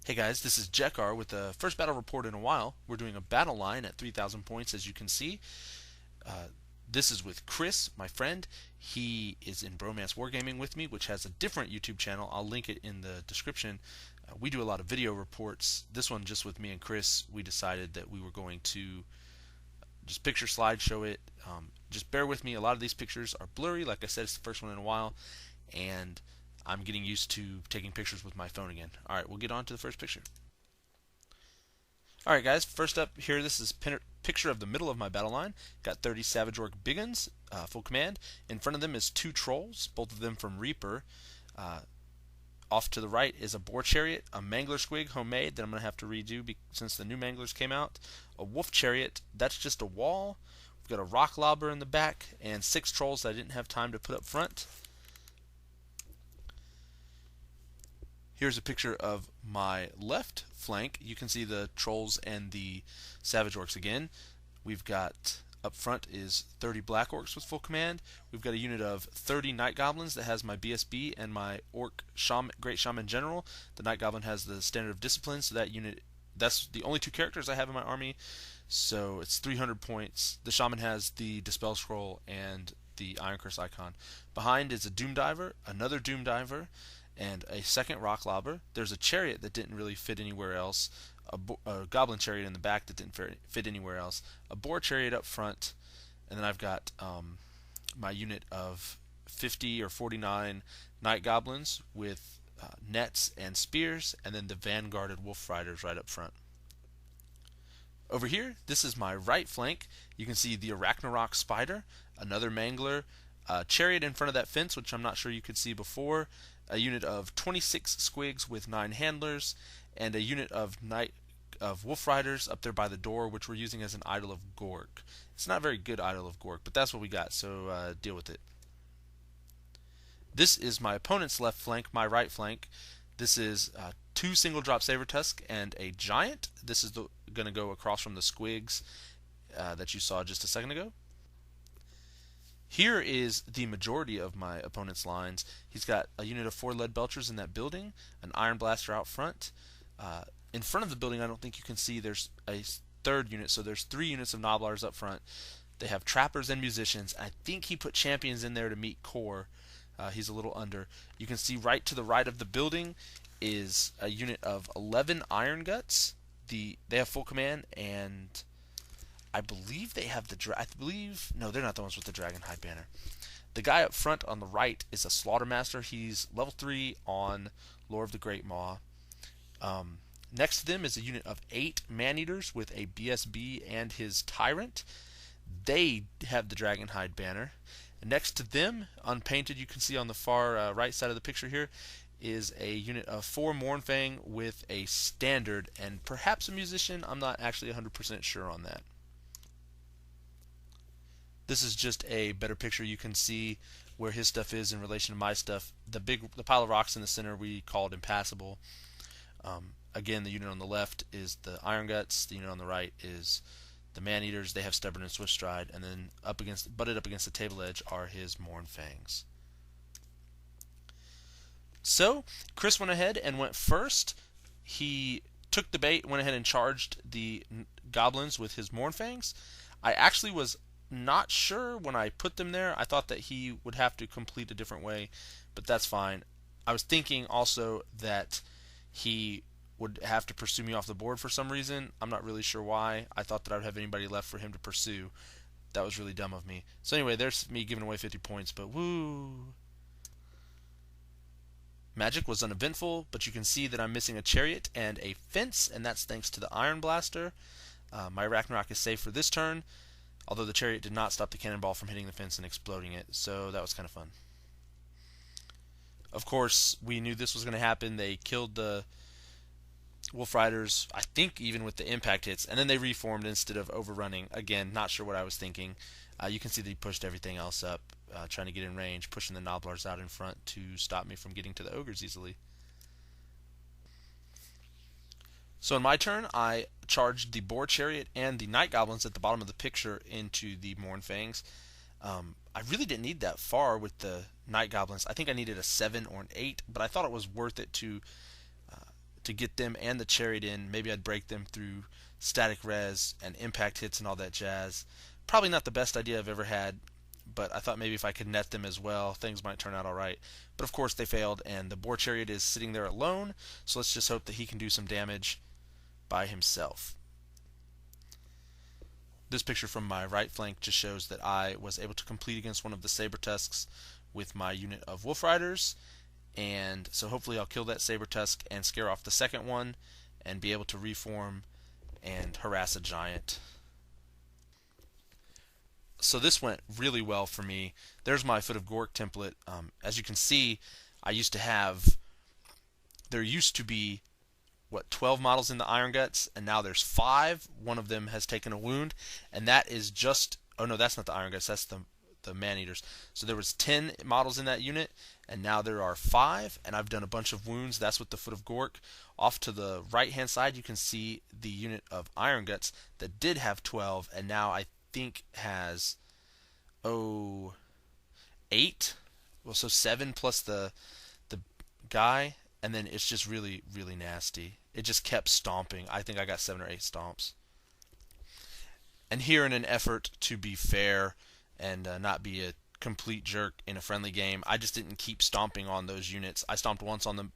Hey guys, this is Jekar with the first battle report in a while. We're doing a battle line at 3,000 points, as you can see. Uh, this is with Chris, my friend. He is in Bromance Wargaming with me, which has a different YouTube channel. I'll link it in the description. We do a lot of video reports. This one just with me and Chris. We decided that we were going to just picture slideshow it. Just bear with me. A lot of these pictures are blurry. Like I said, it's the first one in a while, and I'm getting used to taking pictures with my phone again. Alright, we'll get on to the first picture. Alright guys, first up here, this is a picture of the middle of my battle line. Got 30 Savage Orc Biggins, full command. In front of them is 2 Trolls, both of them from Reaper. Off to the right is a Boar Chariot, a Mangler Squig, homemade, that I'm going to have to redo since the new Manglers came out. A Wolf Chariot, that's just a wall. We've got a Rock Lobber in the back, and 6 Trolls that I didn't have time to put up front. Here's a picture of my left flank. You can see the Trolls and the Savage Orcs again. We've got up front is 30 Black Orcs with full command. We've got a unit of 30 Night Goblins that has my BSB and my Orc Great Shaman General. The Night Goblin has the Standard of Discipline, so that unit, that's the only 2 characters I have in my army. So it's 300 points. The Shaman has the Dispel Scroll and the Iron Curse icon. Behind is a Doom Diver, another Doom Diver, and a second Rock Lobber. There's a Chariot that didn't really fit anywhere else, a Goblin Chariot in the back that didn't fit anywhere else, a Boar Chariot up front, and then I've got my unit of 50 or 49 Night Goblins with nets and spears, and then the Vanguarded Wolf Riders right up front. Over here, this is my right flank. You can see the Arachnarok Spider, another Mangler, a Chariot in front of that fence, which I'm not sure you could see before, a unit of 26 Squigs with 9 Handlers, and a unit of Wolf Riders up there by the door, which we're using as an Idol of Gork. It's not a very good Idol of Gork, but that's what we got, so deal with it. This is my opponent's left flank, my right flank. This is 2 single drop Saber Tusk and a Giant. This is going to go across from the Squigs that you saw just a second ago. Here is the majority of my opponent's lines. He's got a unit of 4 Lead Belchers in that building, an Iron Blaster out front. In front of the building, I don't think you can see, there's a 3rd unit, so there's 3 units of Noblars up front. They have Trappers and Musicians. I think he put Champions in there to meet Core. He's a little under. You can see right to the right of the building is a unit of 11 Iron Guts. They have full command, and I believe they have no, they're not the ones with the Dragonhide banner. The guy up front on the right is a Slaughtermaster. He's level 3 on Lore of the Great Maw. Next to them is a unit of 8 Maneaters with a BSB and his Tyrant. They have the Dragonhide banner. And next to them, unpainted, you can see on the far right side of the picture here, is a unit of 4 Mournfang with a Standard and perhaps a Musician. I'm not actually 100% sure on that. This is just a better picture. You can see where his stuff is in relation to my stuff. The pile of rocks in the center we called impassable. Again, the unit on the left is the Iron Guts. The unit on the right is the Maneaters. They have Stubborn and Swift Stride, and then butted up against the table edge are his Mournfangs. So Chris went ahead and went first. He took the bait, went ahead and charged the Goblins with his Mournfangs. I actually was not sure when I put them there. I thought that he would have to complete a different way, but that's fine. I was thinking also that he would have to pursue me off the board for some reason. I'm not really sure why. I thought that I would have anybody left for him to pursue. That was really dumb of me. So anyway, there's me giving away 50 points, but woo! Magic was uneventful, but you can see that I'm missing a Chariot and a Fence, and that's thanks to the Iron Blaster. My Ragnarok is safe for this turn, although the Chariot did not stop the cannonball from hitting the fence and exploding it, so that was kind of fun. Of course, we knew this was going to happen. They killed the Wolf Riders, I think even with the impact hits, and then they reformed instead of overrunning. Again, not sure what I was thinking. You can see that he pushed everything else up, trying to get in range, pushing the Noblars out in front to stop me from getting to the Ogres easily. So in my turn, I charged the Boar Chariot and the Night Goblins at the bottom of the picture into the Mournfangs. I really didn't need that far with the Night Goblins. I think I needed a 7 or an 8, but I thought it was worth it to to get them and the chariot in. Maybe I'd break them through static res and impact hits and all that jazz. Probably not the best idea I've ever had, but I thought maybe if I could net them as well, things might turn out alright. But of course they failed, and the boar chariot is sitting there alone, so let's just hope that he can do some damage by himself. This picture from my right flank just shows that I was able to complete against one of the saber tusks with my unit of wolf riders, and so hopefully I'll kill that saber tusk and scare off the second one and be able to reform and harass a giant. So this went really well for me. There's my Foot of Gork template. As you can see, there used to be 12 models in the Iron Guts, and now there's 5. One of them has taken a wound, and that is just, oh no, that's not the Iron Guts, that's the Man-Eaters. So there was 10 models in that unit, and now there are 5, and I've done a bunch of wounds. That's with the Foot of Gork. Off to the right-hand side, you can see the unit of Iron Guts that did have 12, and now I think has 8. Well, so 7 plus the guy, and then it's just really, really nasty. It just kept stomping. I think I got 7 or 8 stomps. And here, in an effort to be fair and not be a complete jerk in a friendly game, I just didn't keep stomping on those units. I stomped once on the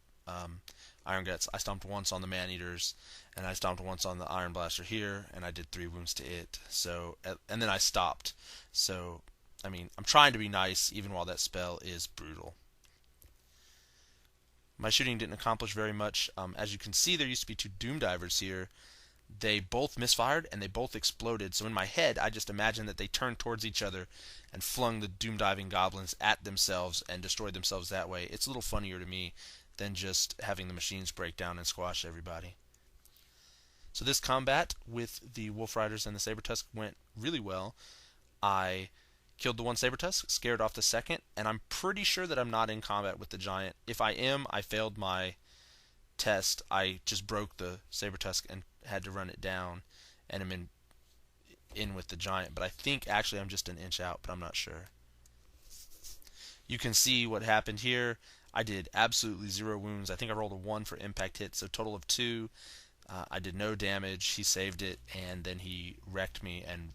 Iron Guts, I stomped once on the Man-Eaters, and I stomped once on the Iron Blaster here, and I did 3 wounds to it. So, and then I stopped. So, I mean, I'm trying to be nice even while that spell is brutal. My shooting didn't accomplish very much. As you can see, there used to be 2 Doom Divers here. They both misfired and they both exploded. So in my head, I just imagined that they turned towards each other and flung the Doom Diving Goblins at themselves and destroyed themselves that way. It's a little funnier to me than just having the machines break down and squash everybody. So this combat with the Wolf Riders and the Saber Tusk went really well. I killed the one Saber Tusk, scared off the second, and I'm pretty sure that I'm not in combat with the giant. If I am, I failed my test. I just broke the Saber Tusk and had to run it down, and I'm in with the giant. But I think actually I'm just an inch out, but I'm not sure. You can see what happened here. I did absolutely 0 wounds. I think I rolled a 1 for impact hit, so total of 2. I did no damage. He saved it, and then he wrecked me and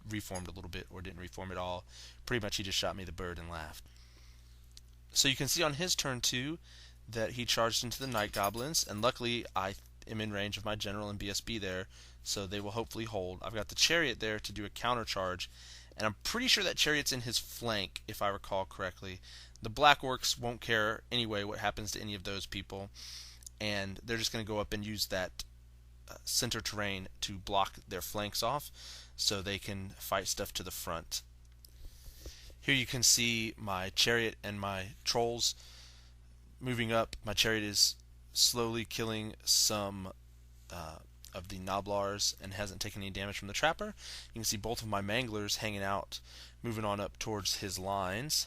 reformed a little bit, or didn't reform at all. Pretty much he just shot me the bird and laughed. So you can see on his turn 2 that he charged into the Night Goblins, and luckily I am in range of my General and BSB there, so they will hopefully hold. I've got the Chariot there to do a counter charge, and I'm pretty sure that Chariot's in his flank, if I recall correctly. The Black Orcs won't care anyway what happens to any of those people, and they're just going to go up and use that center terrain to block their flanks off so they can fight stuff to the front. Here you can see my Chariot and my Trolls moving up. My Chariot is slowly killing some of the Noblars and hasn't taken any damage from the Trapper. You can see both of my Manglers hanging out, moving on up towards his lines.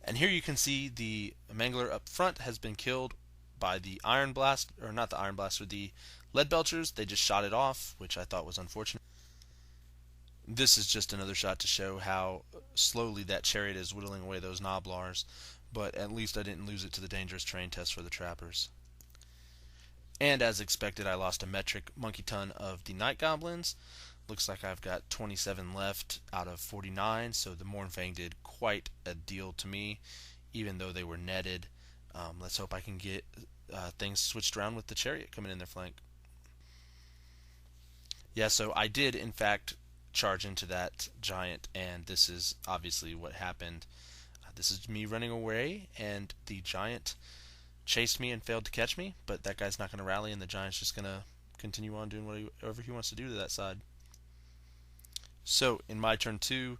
And here you can see the Mangler up front has been killed by the Iron Blast, or not the Iron Blaster, the Lead Belchers. They just shot it off, which I thought was unfortunate. This is just another shot to show how slowly that Chariot is whittling away those Noblars, but at least I didn't lose it to the dangerous terrain test for the Trappers. And as expected, I lost a metric monkey ton of the Night Goblins. Looks like I've got 27 left out of 49, so the Mournfang did quite a deal to me, even though they were netted. Let's hope I can get things switched around with the Chariot coming in their flank. Yeah, so I did, in fact, charge into that giant, and this is obviously what happened. This is me running away, and the giant chased me and failed to catch me, but that guy's not going to rally, and the giant's just going to continue on doing whatever he wants to do to that side. So, in my turn 2,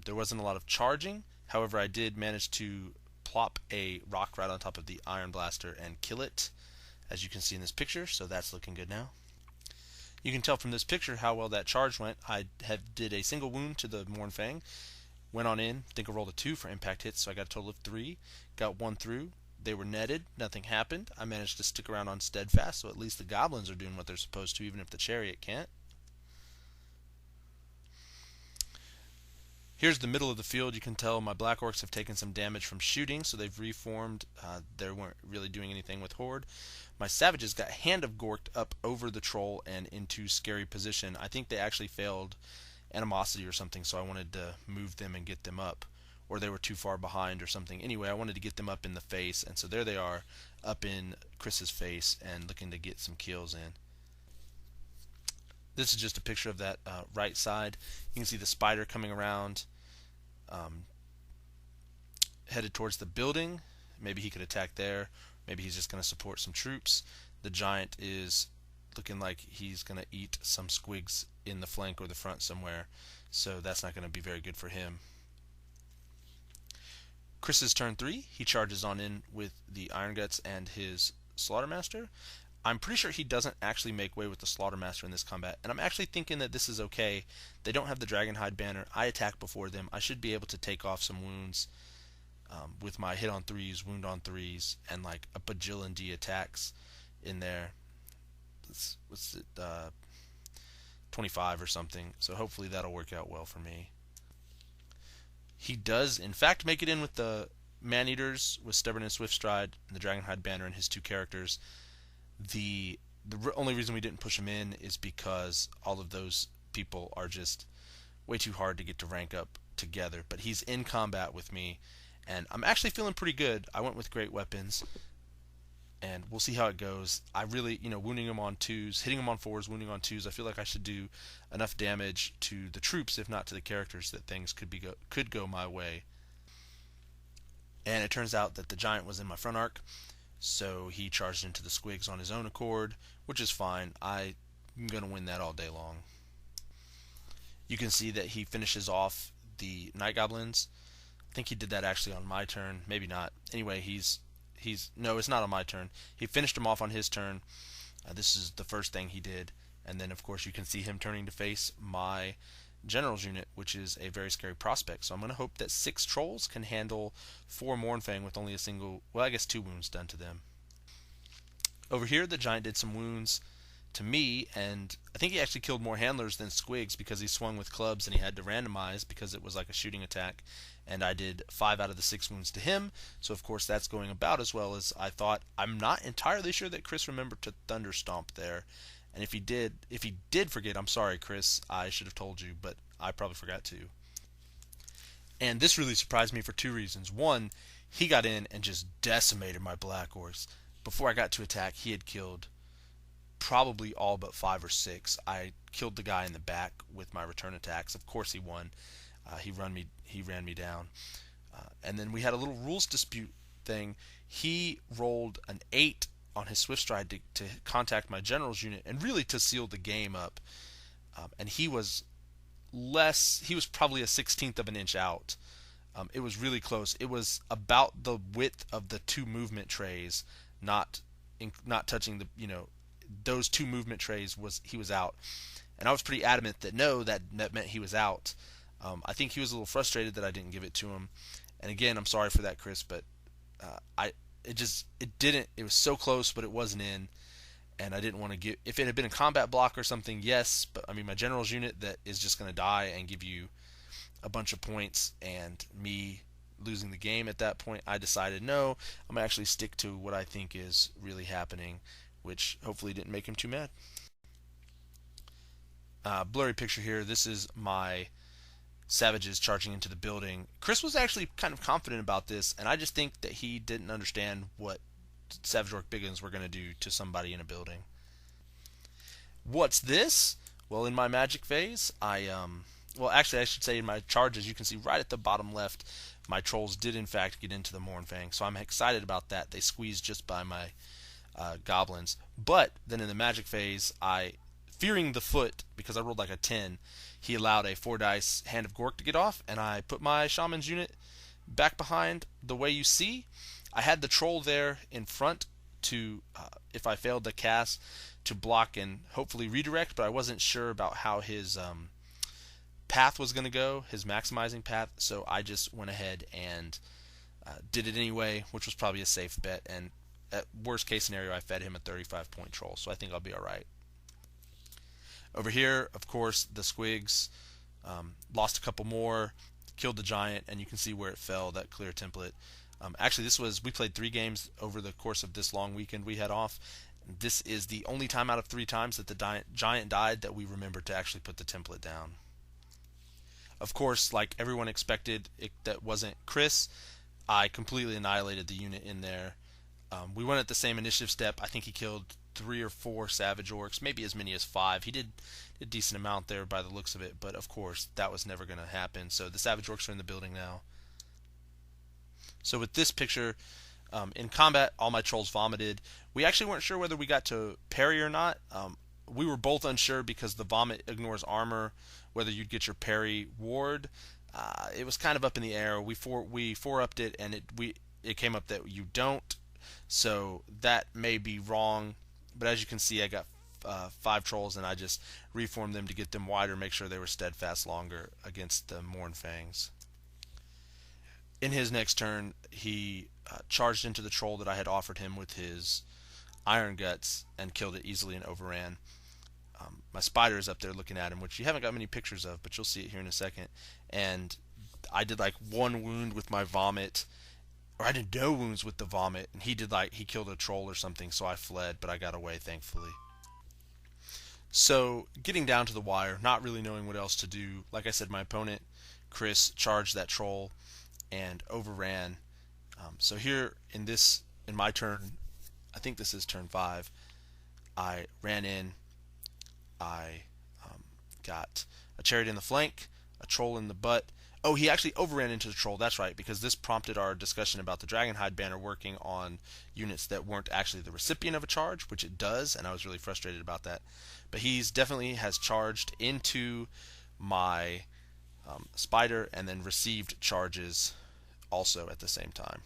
there wasn't a lot of charging. However, I did manage to plop a rock right on top of the Iron Blaster and kill it, as you can see in this picture, so that's looking good now. You can tell from this picture how well that charge went. I did a single wound to the Mournfang, went on in, I think I rolled a 2 for impact hits, so I got a total of 3, got 1 through. They were netted, nothing happened. I managed to stick around on Steadfast, so at least the Goblins are doing what they're supposed to, even if the Chariot can't. Here's the middle of the field. You can tell my Black Orcs have taken some damage from shooting, so they've reformed. They weren't really doing anything with Horde. My Savages got Hand of Gorked up over the Troll and into scary position. I think they actually failed Animosity or something, so I wanted to move them and get them up. Or they were too far behind or something. Anyway, I wanted to get them up in the face, and so there they are, up in Chris's face and looking to get some kills in. This is just a picture of that right side. You can see the spider coming around, headed towards the building. Maybe he could attack there. Maybe he's just going to support some troops. The giant is looking like he's going to eat some squigs in the flank or the front somewhere, so that's not going to be very good for him. Chris's turn 3. He charges on in with the Iron Guts and his Slaughtermaster. I'm pretty sure he doesn't actually make way with the Slaughtermaster in this combat, and I'm actually thinking that this is okay. They don't have the Dragonhide banner. I attack before them. I should be able to take off some wounds with my hit on 3s, wound on 3s, and like a bajillion D attacks in there. What's it, 25 or something, so hopefully that'll work out well for me. He does, in fact, make it in with the Man-Eaters, with Stubborn and Swift Stride, and the Dragonhide banner and his 2 characters. The only reason we didn't push him in is because all of those people are just way too hard to get to rank up together. But he's in combat with me, and I'm actually feeling pretty good. I went with great weapons, and we'll see how it goes. I really, wounding him on 2s, hitting him on 4s, wounding on 2s, I feel like I should do enough damage to the troops, if not to the characters, that things could go my way. And it turns out that the giant was in my front arc, so he charged into the squigs on his own accord, which is fine. I'm going to win that all day long. You can see that he finishes off the Night Goblins. I think he did that actually on my turn. Maybe not. Anyway, no, it's not on my turn. He finished him off on his turn. This is the first thing he did. And then, of course, you can see him turning to face my General's unit, which is a very scary prospect. So I'm going to hope that 6 Trolls can handle 4 Mournfang with only a single, well, I guess 2 wounds done to them. Over here, the giant did some wounds to me, and I think he actually killed more handlers than squigs because he swung with clubs and he had to randomize because it was like a shooting attack, and I did 5 out of the 6 wounds to him, so of course that's going about as well as I thought. I'm not entirely sure that Chris remembered to Thunder Stomp there, and if he did forget, I'm sorry, Chris, I should have told you, but I probably forgot to. And this really surprised me for 2 reasons. One, he got in and just decimated my Black Orcs. Before I got to attack, he had killed probably all but 5 or 6. I killed the guy in the back with my return attacks. Of course he won. He ran me down. And then we had a little rules dispute thing. He rolled an 8 on his Swift Stride to contact my General's unit and really to seal the game up. And he was probably a 1/16 of an inch out. It was really close. It was about the width of the 2 movement trays, not touching the, those 2 movement trays. He was out, and I was pretty adamant that no, that meant he was out. I think he was a little frustrated that I didn't give it to him, and again, I'm sorry for that, Chris, but it was so close, but it wasn't in, and I didn't want to give. If it had been a combat block or something, yes, but I mean my General's unit that is just going to die and give you a bunch of points, and me losing the game at that point, I decided no, I'm going to actually stick to what I think is really happening, which hopefully didn't make him too mad. Blurry picture here. This is my Savages charging into the building. Chris was actually kind of confident about this, and I just think that he didn't understand what Savage Orc Biggins were going to do to somebody in a building. What's this? Well, in my magic phase, well, actually, I should say in my charges, you can see right at the bottom left, my Trolls did in fact get into the Mournfang, so I'm excited about that. They squeezed just by my Goblins. But then in the magic phase, fearing the foot, because I rolled like a 10, he allowed a 4 dice Hand of Gork to get off, and I put my Shaman's unit back behind the way you see. I had the Troll there in front to, if I failed the cast, to block and hopefully redirect, but I wasn't sure about how his path was going to go, his maximizing path, so I just went ahead and did it anyway, which was probably a safe bet, and at worst case scenario, I fed him a 35-point Troll, so I think I'll be alright. Over here, of course, the squigs lost a couple more. killed the giant, and you can see where it fell, that clear template. Actually, we played 3 games over the course of this long weekend we had off. This is the only time out of 3 times that the giant died that we remembered to actually put the template down. Of course, like everyone expected, that wasn't Chris. I completely annihilated the unit in there. We went at the same initiative step. I think he killed 3 or 4 savage orcs, maybe as many as 5. He did a decent amount there by the looks of it, but of course that was never going to happen. So the savage orcs are in the building now. So with this picture, in combat, all my trolls vomited. We actually weren't sure whether we got to parry or not. We were both unsure because the vomit ignores armor, whether you'd get your parry ward. It was kind of up in the air. We 4-upped it, and it came up that you don't. So that may be wrong, but as you can see, I got 5 trolls, and I just reformed them to get them wider, make sure they were steadfast longer against the Mournfangs. In his next turn, he charged into the troll that I had offered him with his iron guts and killed it easily and overran. My spider is up there looking at him, which you haven't got many pictures of, but you'll see it here in a second. And I did like 1 wound with my vomit, or I did no wounds with the vomit, and he killed a troll or something, so I fled, but I got away thankfully. So getting down to the wire, not really knowing what else to do. Like I said, my opponent Chris charged that troll and overran. So here in my turn, I think this is turn 5, I ran in. I got a chariot in the flank, a troll in the butt. Oh, he actually overran into the troll. That's right, because this prompted our discussion about the Dragonhide banner working on units that weren't actually the recipient of a charge, which it does, and I was really frustrated about that. But he's definitely has charged into my spider and then received charges also at the same time.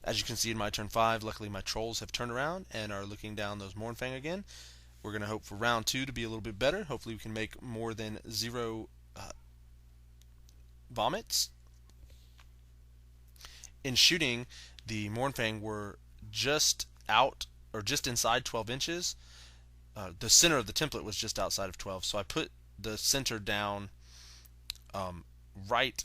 As you can see in my turn 5, luckily my trolls have turned around and are looking down those Mournfang again. We're going to hope for round 2 to be a little bit better. Hopefully we can make more than 0 vomits. In shooting, the Mournfang were just out, or just inside 12 inches. The center of the template was just outside of 12, so I put the center down right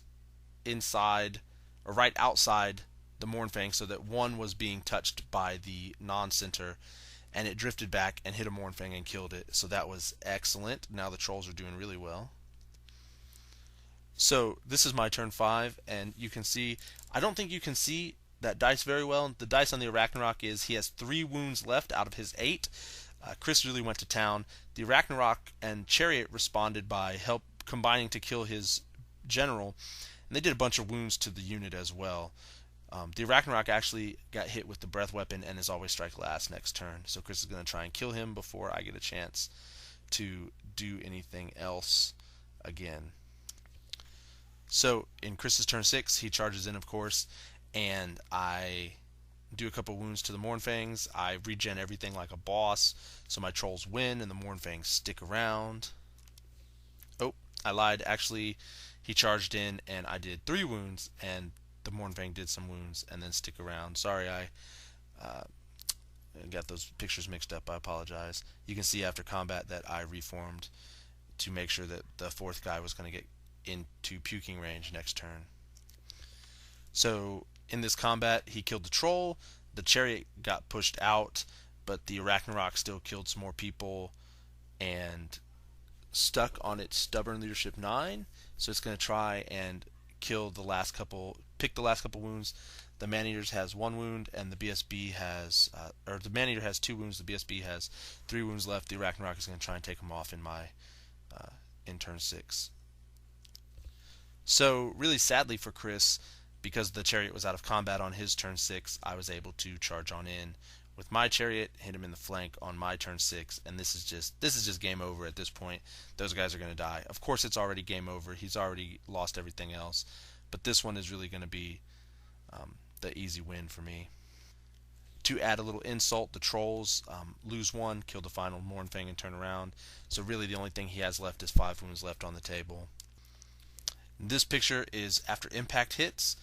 inside, or right outside the Mournfang, so that one was being touched by the non-center, and it drifted back and hit a Mournfang and killed it. So that was excellent. Now the trolls are doing really well. So this is my turn 5, and you can see, I don't think you can see that dice very well. The dice on the Arachnarok he has 3 wounds left out of his 8. Chris really went to town. The Arachnarok and Chariot responded by combining to kill his general, and they did a bunch of wounds to the unit as well. The Arachnarok actually got hit with the breath weapon and is always strike last next turn. So Chris is going to try and kill him before I get a chance to do anything else again. So in Chris's turn 6, he charges in, of course, and I do a couple wounds to the Mournfangs. I regen everything like a boss, so my trolls win and the Mournfangs stick around. Oh, I lied. Actually, he charged in and I did 3 wounds, and the Mournfang did some wounds and then stick around. Sorry, I got those pictures mixed up. I apologize. You can see after combat that I reformed to make sure that the 4th guy was going to get into puking range next turn. So in this combat, he killed the troll. The chariot got pushed out, but the Arachnarok still killed some more people and stuck on its stubborn leadership 9. So it's going to try and kill the last couple, pick the last couple wounds. The Maneater has 1 wound, and the BSB has, or the Maneater has 2 wounds. The BSB has 3 wounds left. The Arachnarok is going to try and take them off in turn 6. So really sadly for Chris, because the chariot was out of combat on his turn 6, I was able to charge on in with my chariot, hit him in the flank on my turn 6, and this is just game over at this point. Those guys are going to die. Of course, it's already game over. He's already lost everything else, but this one is really going to be the easy win for me. To add a little insult, the trolls lose 1, kill the final Mournfang, and turn around. So really, the only thing he has left is 5 wounds left on the table. This picture is after impact hits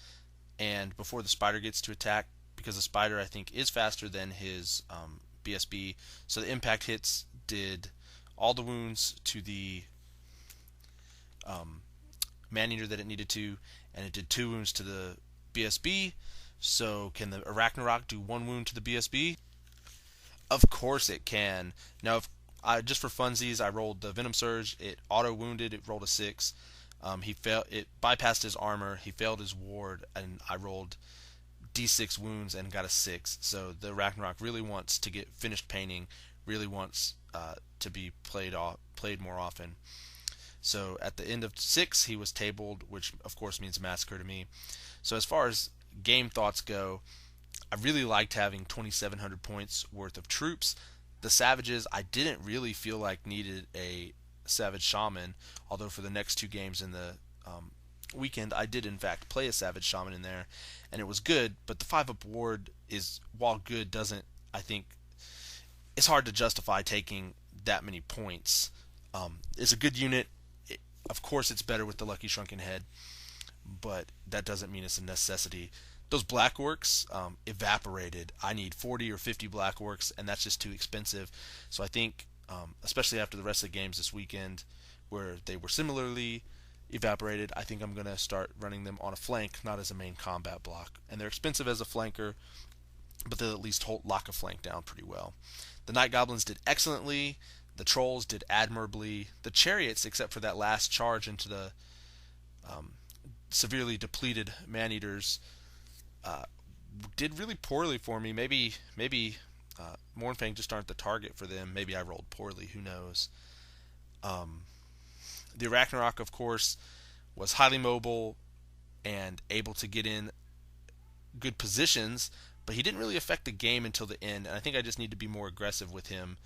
and before the spider gets to attack, because the spider, I think, is faster than his BSB. So the impact hits did all the wounds to the man-eater that it needed to, and it did 2 wounds to the BSB. So can the Arachnarok do 1 wound to the BSB? Of course it can. Now, if just for funsies, I rolled the Venom Surge. It auto wounded. It rolled a 6. He failed. It bypassed his armor. He failed his ward, and I rolled D6 wounds and got a 6. So the Ragnarok really wants to get finished painting. Really wants to be played more often. So at the end of 6, he was tabled, which of course means massacre to me. So as far as game thoughts go, I really liked having 2,700 points worth of troops. The Savages, I didn't really feel like needed a Savage Shaman, although for the next 2 games in the weekend, I did in fact play a Savage Shaman in there, and it was good, but the 5-up ward is, while good, doesn't, I think, it's hard to justify taking that many points. It's a good unit. Of course it's better with the Lucky Shrunken Head, but that doesn't mean it's a necessity. Those Black Orcs evaporated. I need 40 or 50 Black Orcs, and that's just too expensive. So I think, especially after the rest of the games this weekend, where they were similarly evaporated, I think I'm going to start running them on a flank, not as a main combat block. And they're expensive as a flanker, but they'll at least lock a flank down pretty well. The Night Goblins did excellently. The Trolls did admirably. The Chariots, except for that last charge into the severely depleted Man-Eaters, did really poorly for me. Maybe Mournfang just aren't the target for them. Maybe I rolled poorly. Who knows? The Arachnarok, of course, was highly mobile and able to get in good positions, but he didn't really affect the game until the end, and I think I just need to be more aggressive with him.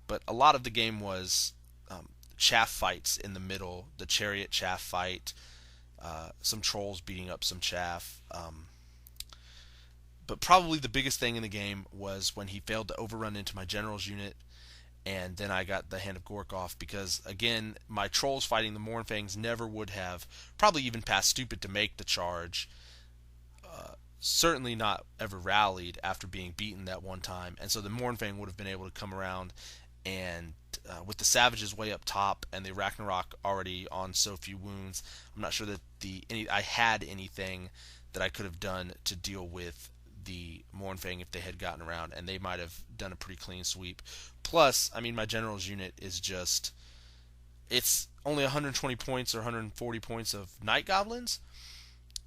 But a lot of the game was chaff fights in the middle, the Chariot chaff fight, some Trolls beating up some chaff. But probably the biggest thing in the game was when he failed to overrun into my General's unit, and then I got the Hand of Gork off, because, again, my Trolls fighting the Mournfangs never would have, probably even past Stupid to make the charge, certainly not ever rallied after being beaten that one time, and so the Mournfang would have been able to come around, and with the Savages way up top and the Ragnarok already on so few wounds, I'm not sure that I had anything that I could have done to deal with the Mournfang if they had gotten around, and they might have done a pretty clean sweep. Plus, I mean, my General's unit is just, it's only 120 points or 140 points of Night Goblins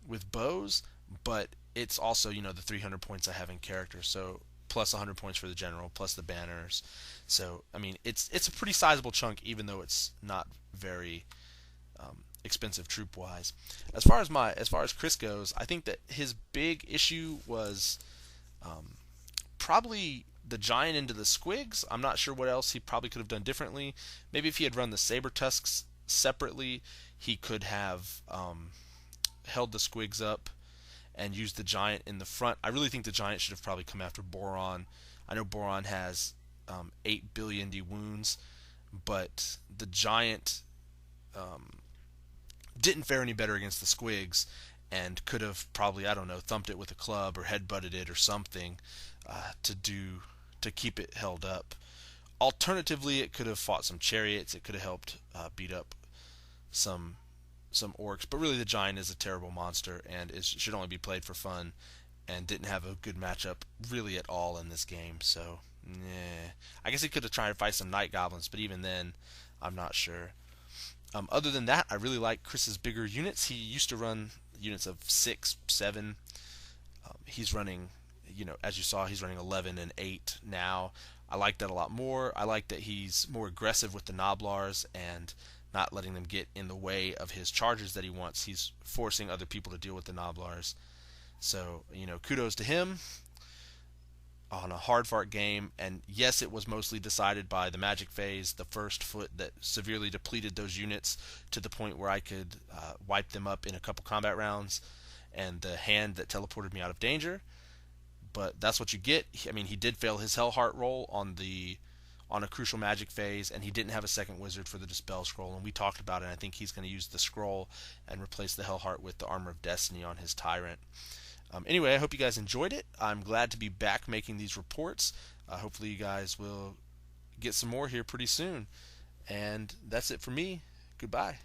with bows, but it's also, the 300 points I have in character, so plus 100 points for the General, plus the banners. So, I mean, it's a pretty sizable chunk, even though it's not very expensive troop-wise. As far as Chris goes, I think that his big issue was probably the Giant into the Squigs. I'm not sure what else he probably could have done differently. Maybe if he had run the Saber Tusks separately, he could have held the Squigs up and used the Giant in the front. I really think the Giant should have probably come after Boron. I know Boron has 8 billion D wounds, but the Giant didn't fare any better against the Squigs, and could have probably, I don't know, thumped it with a club or headbutted it or something to keep it held up. Alternatively, it could have fought some Chariots. It could have helped beat up some Orcs, but really the Giant is a terrible monster, and it should only be played for fun, and didn't have a good matchup really at all in this game. So, I guess he could have tried to fight some Night Goblins, but even then, I'm not sure. Other than that, I really like Chris's bigger units. He used to run units of 6, 7. He's running, as you saw, he's running 11 and 8 now. I like that a lot more. I like that he's more aggressive with the Noblars and not letting them get in the way of his charges that he wants. He's forcing other people to deal with the Noblars. So, kudos to him on a hard-fought game. And yes, it was mostly decided by the magic phase, the first foot that severely depleted those units to the point where I could wipe them up in a couple combat rounds, and the hand that teleported me out of danger. But that's what you get. I mean, he did fail his Hellheart roll on a crucial magic phase, and he didn't have a second wizard for the Dispel Scroll, and we talked about it. I think he's going to use the scroll and replace the Hellheart with the Armor of Destiny on his Tyrant. Anyway, I hope you guys enjoyed it. I'm glad to be back making these reports. Hopefully you guys will get some more here pretty soon. And that's it for me. Goodbye.